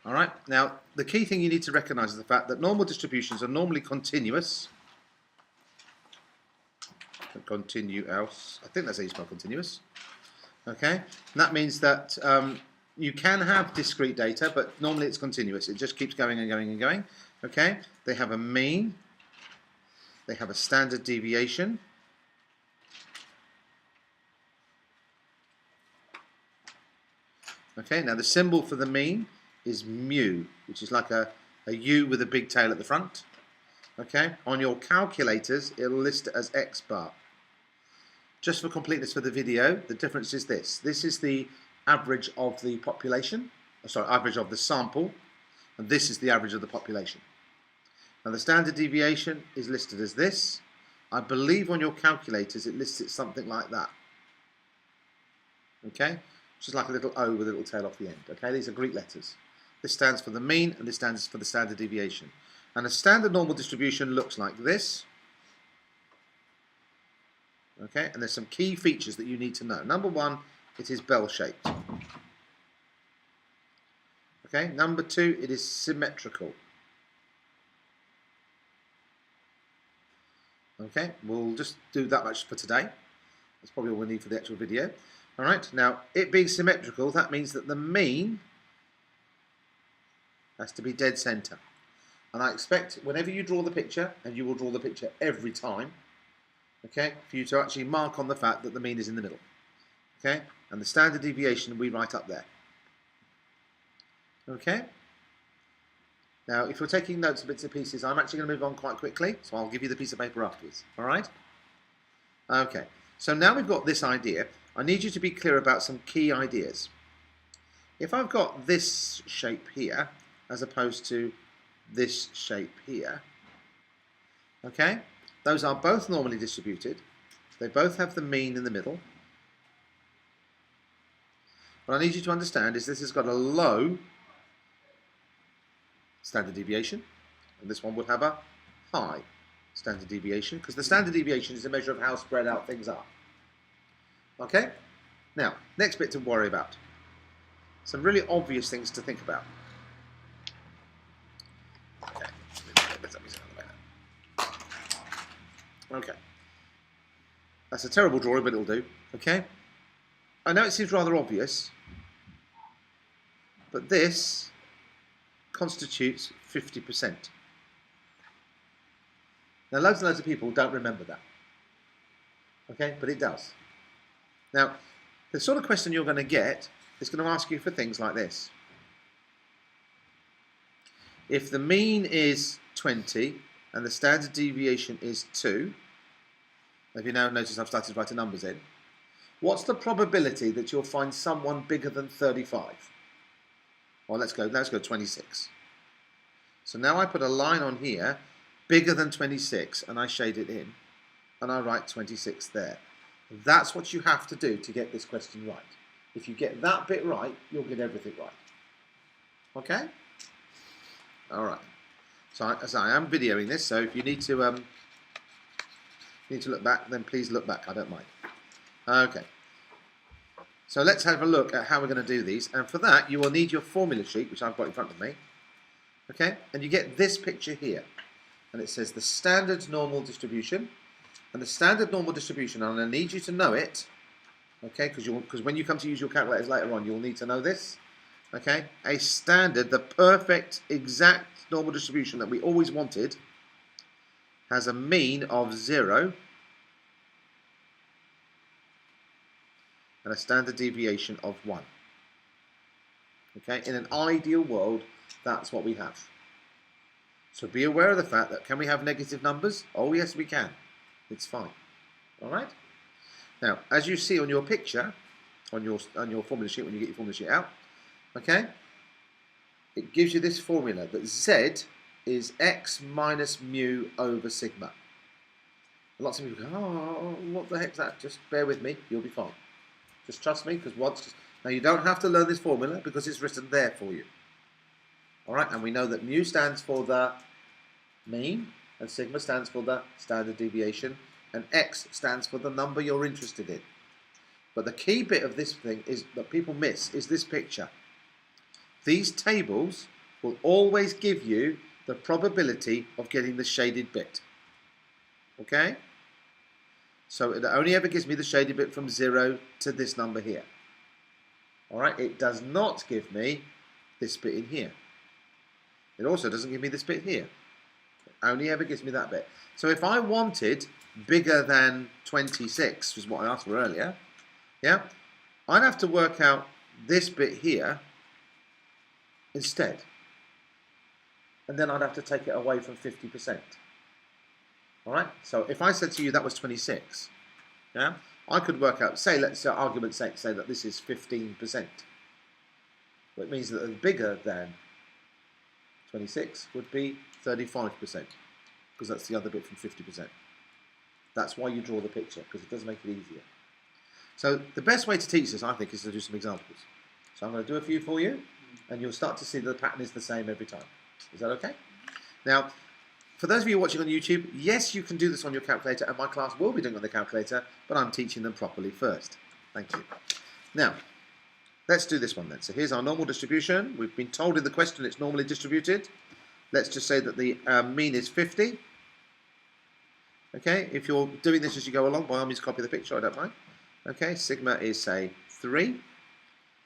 All right. Now, the key thing you need to recognize is the fact that normal distributions are normally continuous. Continuous. I think that's how you spell continuous. Okay. And that means that you can have discrete data, but normally it's continuous. It just keeps going and going and going. Okay. They have a mean. They have a standard deviation. Okay. Now, the symbol for the mean is mu, which is like a U with a big tail at the front. Okay, on your calculators, it'll list it as X bar. Just for completeness for the video, the difference is this. This is the average of the population, average of the sample, and this is the average of the population. Now the standard deviation is listed as this. I believe on your calculators it lists it something like that. Okay, which is like a little O with a little tail off the end. Okay, these are Greek letters. This stands for the mean, and this stands for the standard deviation. And a standard normal distribution looks like this. Okay, and there's some key features that you need to know. Number one, it is bell-shaped. Okay, number two, it is symmetrical. Okay, we'll just do that much for today. That's probably all we need for the actual video. All right, now, it being symmetrical, that means that the mean has to be dead center. And I expect whenever you draw the picture, and you will draw the picture every time, okay, for you to actually mark on the fact that the mean is in the middle. Okay, and the standard deviation we write up there. Okay. Now, if you're taking notes and bits and pieces, I'm actually going to move on quite quickly, so I'll give you the piece of paper afterwards. All right? Okay. So now we've got this idea. I need you to be clear about some key ideas. If I've got this shape here, as opposed to this shape here, okay, those are both normally distributed. They both have the mean in the middle. What I need you to understand is this has got a low standard deviation, and this one would have a high standard deviation, because the standard deviation is a measure of how spread out things are. Okay? Now, next bit to worry about. Some really obvious things to think about. Okay. That's a terrible drawing, but it'll do. Okay? I know it seems rather obvious, but this constitutes 50%. Now, loads and loads of people don't remember that. Okay? But it does. Now, the sort of question you're going to get is going to ask you for things like this. If the mean is 20 and the standard deviation is 2, have you now noticed I've started writing numbers in? What's the probability that you'll find someone bigger than 35? Well, let's go 26. So now I put a line on here, bigger than 26, and I shade it in, and I write 26 there. That's what you have to do to get this question right. If you get that bit right, you'll get everything right. Okay? All right. So as I am videoing this, so if you need to look back, then please look back. I don't mind. Okay. So let's have a look at how we're going to do these. And for that, you will need your formula sheet, which I've got in front of me. Okay? And you get this picture here. And it says the standard normal distribution. And the standard normal distribution, and I need you to know it, okay, because when you come to use your calculators later on, you'll need to know this, okay? A standard, the perfect, exact normal distribution that we always wanted, has a mean of 0 and a standard deviation of 1. Okay, in an ideal world, that's what we have. So be aware of the fact that, can we have negative numbers? Oh yes, we can. It's fine. All right? Now, as you see on your picture, on your formula sheet, when you get your formula sheet out, okay, it gives you this formula that Z is X minus mu over sigma. Lots of people go, oh, what the heck's that? Just bear with me, you'll be fine. Just trust me, because now you don't have to learn this formula because it's written there for you. All right, and we know that mu stands for the mean, and sigma stands for the standard deviation, and X stands for the number you're interested in. But the key bit of this thing is that people miss is this picture. These tables will always give you the probability of getting the shaded bit. Okay? So it only ever gives me the shaded bit from 0 to this number here. Alright, it does not give me this bit in here. It also doesn't give me this bit here. It only ever gives me that bit. So if I wanted bigger than 26, which is what I asked for earlier, yeah, I'd have to work out this bit here instead. And then I'd have to take it away from 50%. Alright, so if I said to you that was 26, yeah, I could work out, say, let's say, argument's sake, say that this is 15%. Well, it means that the bigger than 26 would be 35%, because that's the other bit from 50%. That's why you draw the picture, because it does make it easier. So the best way to teach this, I think, is to do some examples. So I'm going to do a few for you, and you'll start to see that the pattern is the same every time. Is that okay? Now, for those of you watching on YouTube, yes, you can do this on your calculator, and my class will be doing it on the calculator, but I'm teaching them properly first. Thank you. Now, let's do this one then. So here's our normal distribution. We've been told in the question it's normally distributed. Let's just say that the mean is 50. Okay, if you're doing this as you go along, by all means copy the picture, I don't mind. Okay, sigma is, say, 3.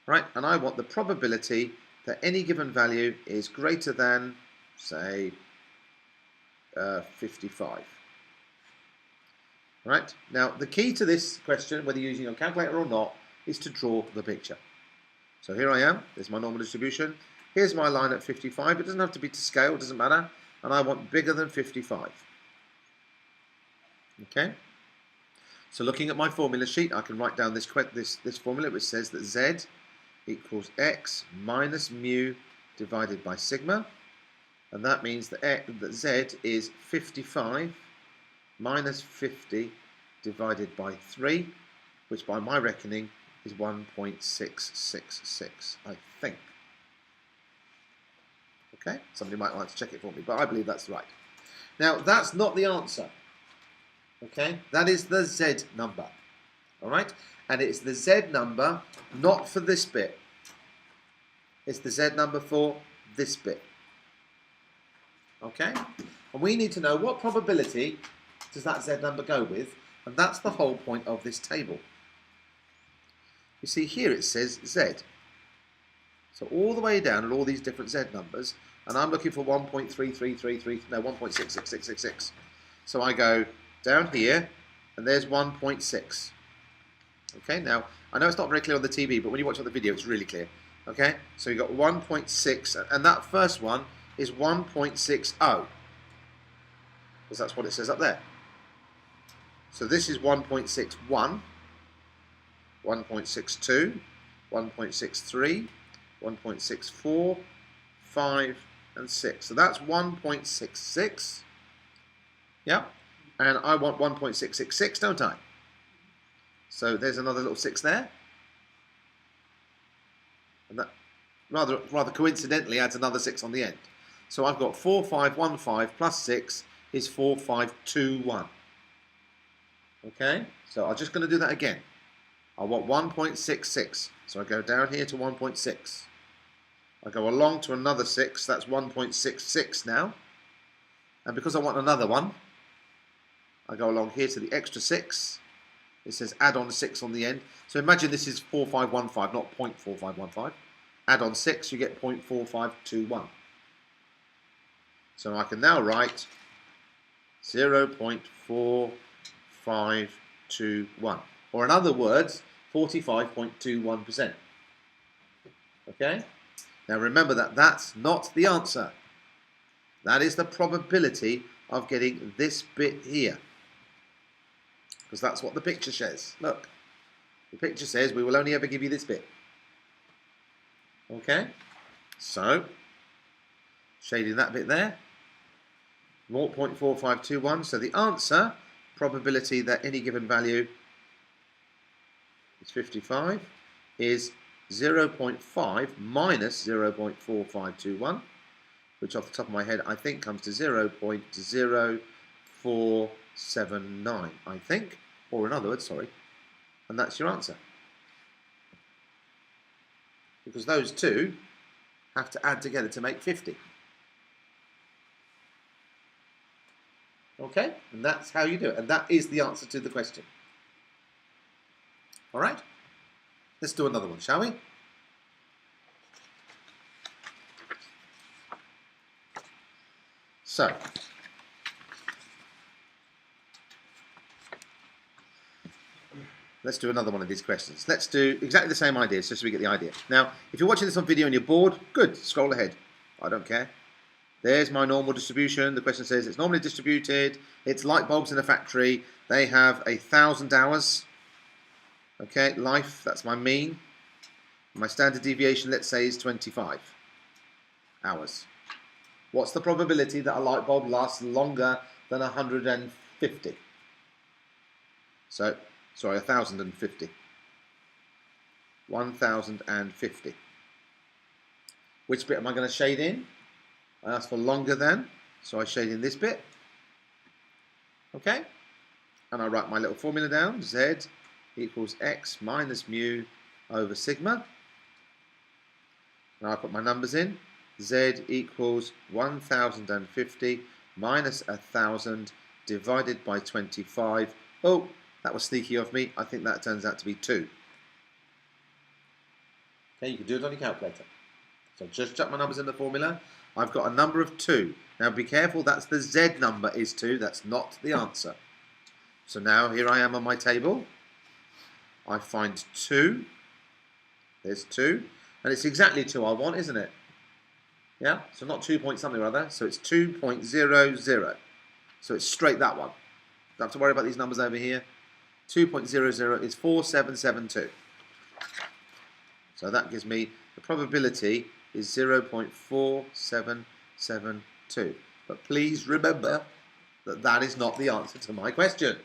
Right, and I want the probability that any given value is greater than, say, 55. Right, now the key to this question, whether you're using your calculator or not, is to draw the picture. So here I am, there's my normal distribution. Here's my line at 55. It doesn't have to be to scale, it doesn't matter. And I want bigger than 55. Okay? So looking at my formula sheet, I can write down this formula which says that Z equals X minus mu divided by sigma. And that means that Z is 55 minus 50 divided by 3, which by my reckoning is 1.666, I think. Okay, somebody might like to check it for me, but I believe that's right. Now, that's not the answer. Okay, that is the Z number. All right, and it's the Z number not for this bit. It's the Z number for this bit. Okay, and we need to know what probability does that Z number go with, and that's the whole point of this table. You see here it says Z. So all the way down are all these different Z numbers, and I'm looking for 1.66666. So I go down here, and there's 1.6. Okay, now I know it's not very clear on the TV, but when you watch on the video, it's really clear. Okay, so you've got 1.6, and that first one is 1.60, because that's what it says up there. So this is 1.61, 1.62, 1.63, 1.64, 5, and 6. So that's 1.66. Yeah, and I want 1.666, don't I? So there's another little 6 there. And that rather coincidentally adds another 6 on the end. So I've got 4515 plus 6 is 4521. Okay, so I'm just going to do that again. I want 1.66. So I go down here to 1.6. I go along to another 6. That's 1.66 now. And because I want another one, I go along here to the extra 6. It says add on 6 on the end. So imagine this is 4515, not 0.4515. Add on 6, you get 0.4521. So I can now write 0.4521. Or in other words, 45.21%. Okay? Now remember that that's not the answer. That is the probability of getting this bit here. Because that's what the picture says. Look, the picture says we will only ever give you this bit. Okay? So, shading that bit there. 0.4521. So the answer, probability that any given value is 55, is 0.5 minus 0.4521, which off the top of my head I think comes to 0.0479, I think, or in other words, sorry, and that's your answer. Because those two have to add together to make 50. Okay, and that's how you do it, and that is the answer to the question. All right, let's do another one, shall we? So, let's do another one of these questions. Let's do exactly the same idea, just so we get the idea. Now, if you're watching this on video and you're bored, good, scroll ahead. I don't care. There's my normal distribution. The question says it's normally distributed. It's light bulbs in a factory. They have 1,000 hours. Okay, life, that's my mean. My standard deviation, let's say, is 25 hours. What's the probability that a light bulb lasts longer than 150? So, sorry, 1,050. 1,050. Which bit am I going to shade in? I asked for longer than, so I shade in this bit. Okay? And I write my little formula down. Z equals x minus mu over sigma. Now I put my numbers in. Z equals 1,050 minus 1,000 divided by 25. Oh, that was sneaky of me. I think that turns out to be 2. Okay, you can do it on your calculator. So just chuck my numbers in the formula. I've got a number of 2. Now be careful, that's the Z number is 2. That's not the answer. So now here I am on my table. I find 2. There's 2. And it's exactly 2 I want, isn't it? Yeah, so not 2 point something or other, so it's 2.00. So it's straight that one. Don't have to worry about these numbers over here. 2.00 is 4772. So that gives me the probability is 0.4772. But please remember that that is not the answer to my question.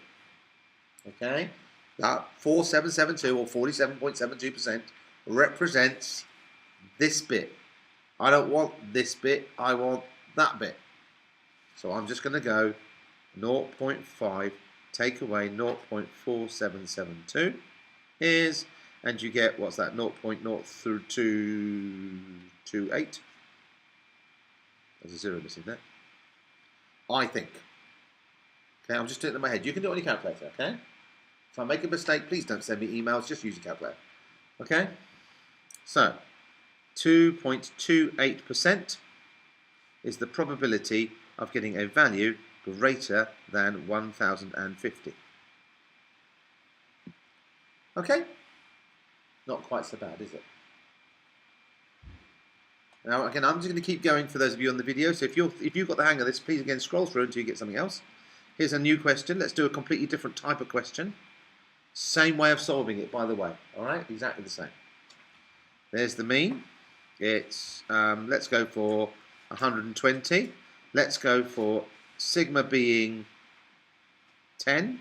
Okay? That 4772 or 47.72% represents this bit. I don't want this bit, I want that bit. So I'm just going to go 0.5, take away 0.4772 is, and you get, what's that, 0.0228. There's a 0 missing there. I think. Okay, I'm just doing it in my head. You can do it on your calculator, okay? If I make a mistake, please don't send me emails, just use your calculator. Okay? So, 2.28% is the probability of getting a value greater than 1,050. Okay? Not quite so bad, is it? Now, again, I'm just going to keep going for those of you on the video. So if you've got the hang of this, please again scroll through until you get something else. Here's a new question. Let's do a completely different type of question. Same way of solving it, by the way. All right, exactly the same. There's the mean. It's let's go for 120. Let's go for sigma being 10.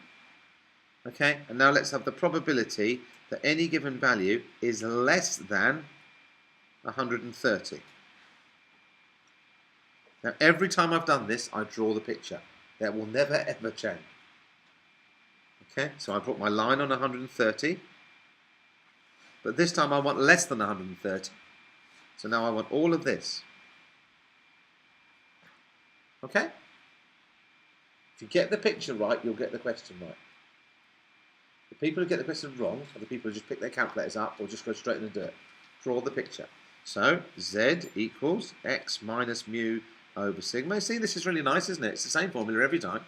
Okay, and now let's have the probability that any given value is less than 130. Now, every time I've done this, I draw the picture. That will never ever change. Okay, so I put my line on 130. But this time I want less than 130. So now I want all of this. Okay? If you get the picture right, you'll get the question right. The people who get the question wrong are the people who just pick their calculators up or just go straight in and do it. Draw the picture. So, Z equals x minus mu over sigma. See, this is really nice, isn't it? It's the same formula every time.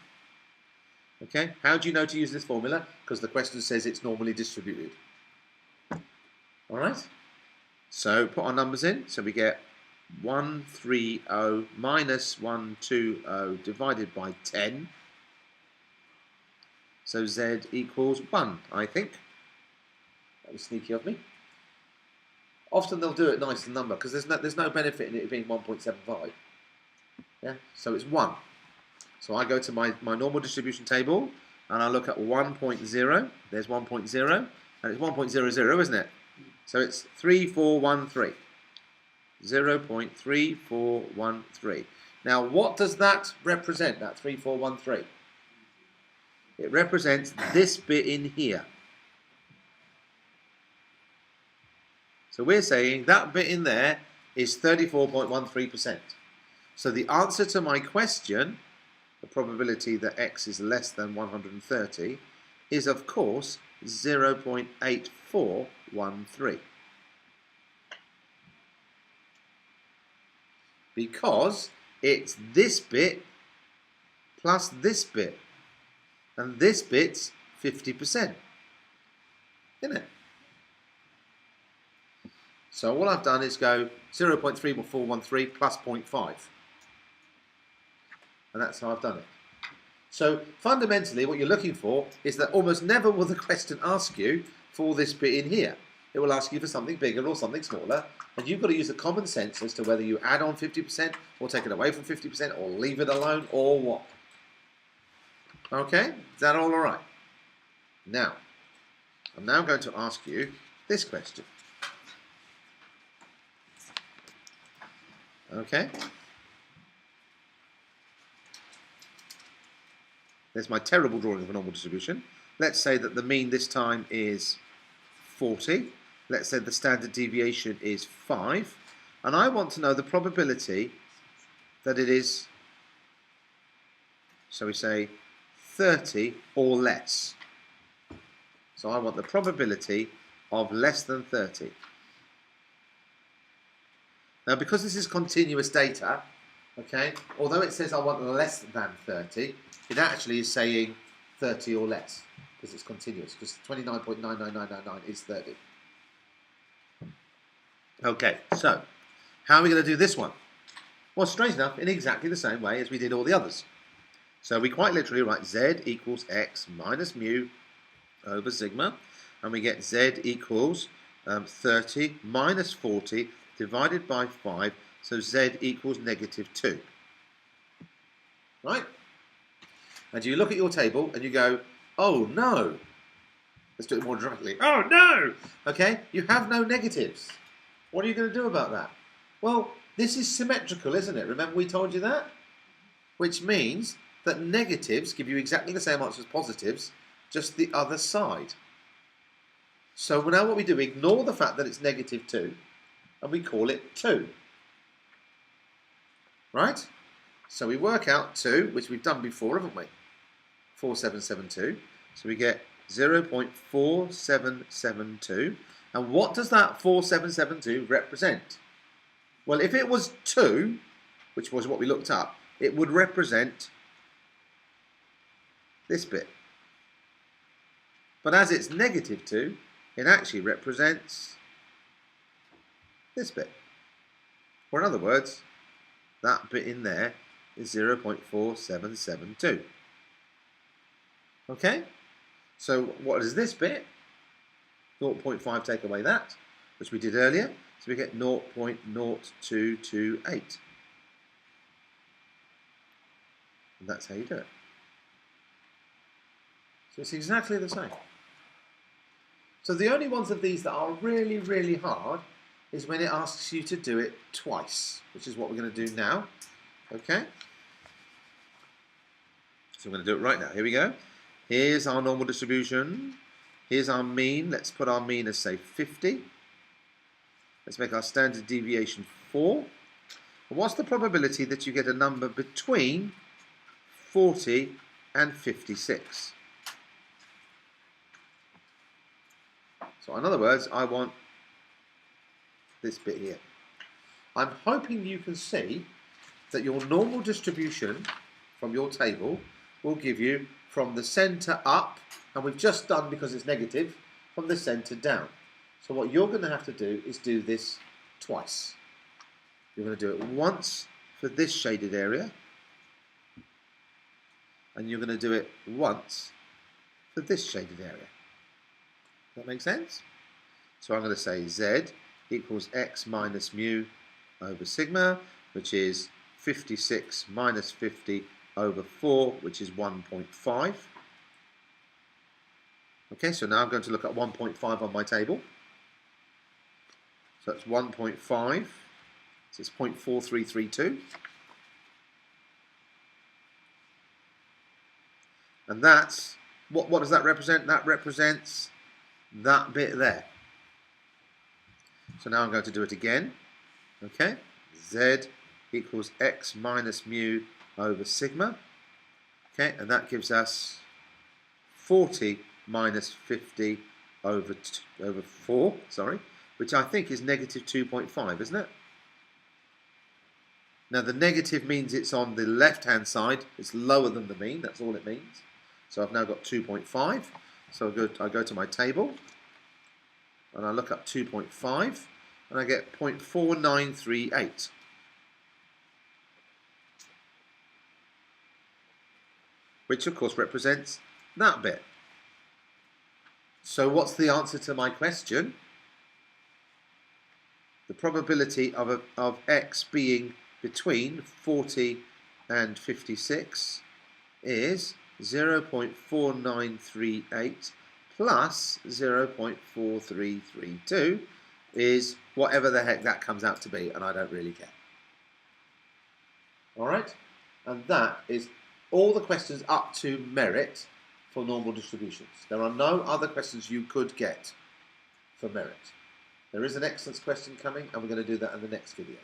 Okay, how do you know to use this formula? Because the question says it's normally distributed. Alright? So, put our numbers in. So we get 130 minus 120 divided by 10. So Z equals 1, I think. That was sneaky of me. Often they'll do it nice and number because there's no benefit in it being 1.75. Yeah, so it's 1. So I go to my normal distribution table and I look at 1.0. There's 1.0 and it's 1.00, isn't it? So it's 3413. 0.3413. Now what does that represent, that 3413? It represents this bit in here. So we're saying that bit in there is 34.13%. So the answer to my question, the probability that x is less than 130, is of course 0.8413. Because it's this bit plus this bit. And this bit's 50%. Isn't it? So all I've done is go 0.3413 plus 0.5. And that's how I've done it. So fundamentally what you're looking for is that almost never will the question ask you for this bit in here. It will ask you for something bigger or something smaller, and you've got to use the common sense as to whether you add on 50% or take it away from 50% or leave it alone or what. Okay? Is that all right? Now, I'm now going to ask you this question. Okay? There's my terrible drawing of a normal distribution. Let's say that the mean this time is 40. Let's say the standard deviation is 5. And I want to know the probability that it is, shall we say, 30 or less. So I want the probability of less than 30. Now, because this is continuous data, okay, although it says I want less than 30, it actually is saying 30 or less, because it's continuous, because 29.99999 is 30. Okay, so how are we going to do this one? Well, strange enough, in exactly the same way as we did all the others. So we quite literally write z equals x minus mu over sigma, and we get z equals 30 minus 40 divided by 5, so z equals negative 2. Right? And you look at your table and you go, oh no. Let's do it more directly. Oh no! Okay, you have no negatives. What are you going to do about that? Well, this is symmetrical, isn't it? Remember we told you that? Which means that negatives give you exactly the same answer as positives, just the other side. So now what we do, we ignore the fact that it's negative 2, and we call it 2. Right? So we work out 2, which we've done before, haven't we? 4772. So we get 0.4772. And what does that 4772 represent? Well, if it was 2, which was what we looked up, it would represent this bit. But as it's negative 2, it actually represents this bit. Or in other words, that bit in there is 0.4772. Okay? So what is this bit? 0.5 take away that, which we did earlier. So we get 0.0228. And that's how you do it. So it's exactly the same. So the only ones of these that are really, really hard is when it asks you to do it twice, which is what we're going to do now. Okay? So I'm going to do it right now. Here we go. Here's our normal distribution. Here's our mean. Let's put our mean as, say, 50. Let's make our standard deviation 4. And what's the probability that you get a number between 40 and 56? So in other words, I want this bit here. I'm hoping you can see that your normal distribution from your table will give you from the centre up, and we've just done, because it's negative, from the centre down. So what you're going to have to do is do this twice. You're going to do it once for this shaded area, and you're going to do it once for this shaded area. Does that make sense? So I'm going to say z equals x minus mu over sigma, which is 56 minus 50 over 4, which is 1.5. Okay, so now I'm going to look at 1.5 on my table. So that's 1.5, so it's 0.4332. And that's, what does that represent? That represents that bit there. So now I'm going to do it again. Okay, Z equals X minus mu over sigma. Okay, and that gives us 40 minus 50 over 4, sorry, which I think is negative 2.5, isn't it? Now the negative means it's on the left-hand side. It's lower than the mean. That's all it means. So I've now got 2.5. So I go to my table, and I look up 2.5, and I get 0.4938. Which of course represents that bit. So what's the answer to my question? The probability of X being between 40 and 56 is 0.4938 plus 0.4332 is whatever the heck that comes out to be, and I don't really care. All right? And that is all the questions up to merit for normal distributions. There are no other questions you could get for merit. There is an excellence question coming, and we're going to do that in the next video.